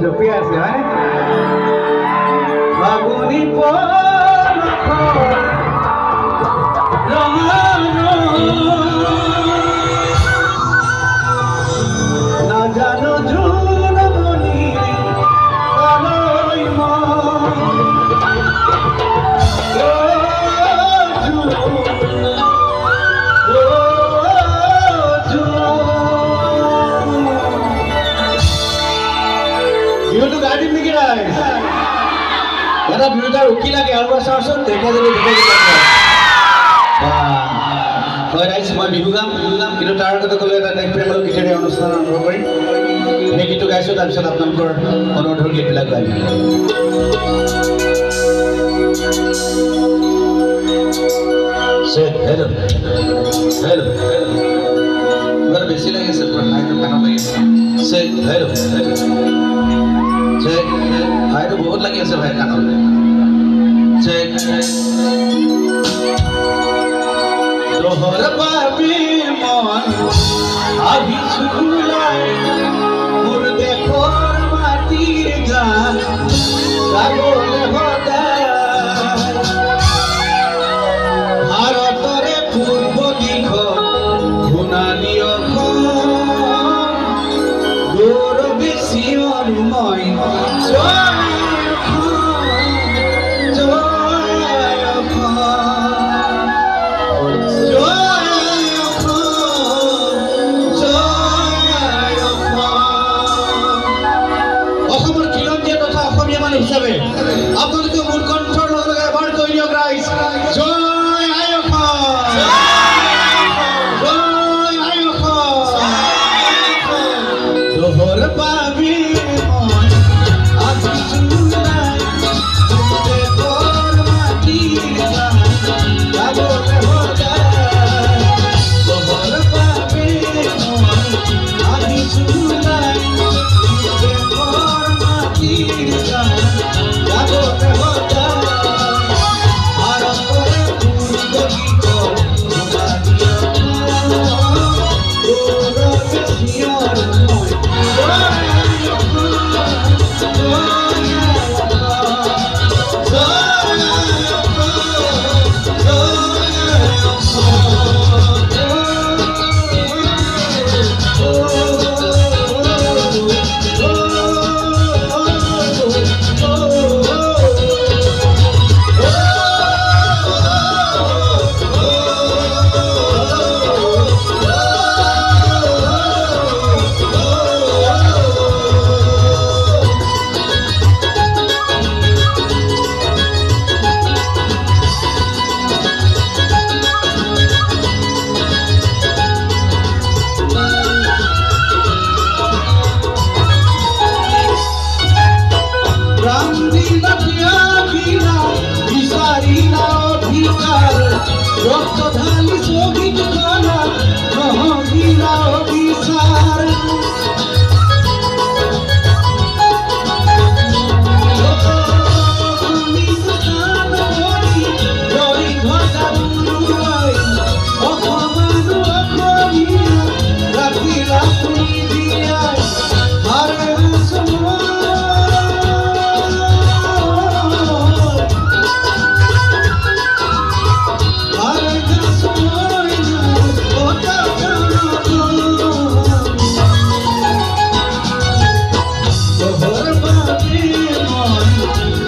জপি আছে হয় ফাগুনি পলখ না জানো জুন মনি কালই বিহুটো গাই দিম নেকি ৰাইজ এটা বিহুটা ৰখি লাগে আৰু চাওঁচোন দেখা যাব হয় ৰাইজ মই বিহু গাম কিন্তু তাৰ আগতে ক'লে এটা দেশ প্ৰেম আৰু গীতেৰে অনুষ্ঠান আৰম্ভ কৰিম সেই গীতটো গাইছোঁ তাৰপিছত আপোনালোকৰ অনুৰোধৰ গীতবিলাক গাই হেল্ল' হেল্ল' কিবা বেছি লাগিছে পুৰা হাইটো কাণত লাগিছে হেল্ল' চেক হাইটো বহুত লাগি আছে ভাই কাণলৈ চেক তোহৰ বাবে মন আহিছো ওলাই মোৰ দেশৰ মাটিৰ গান গাবলৈ সদায় ভাৰতৰে পূৰ্ব দিশত সোণালী অসম গৌৰৱে চিঞৰো মই হিসাবে আপনাদেরকে মূল কণ্ঠর লগে এবার কই দিও গাইস জয় আই অসম জয় আই অসম তোহর পাবি মন আজি চুলাই তোতে তোর মাটি গাবলে হোজা তোহর পাবি মন আজি চুলাই তোতে তোর মাটি রক্তধানী শহীদ কলা মহাবীরা অভিসার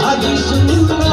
I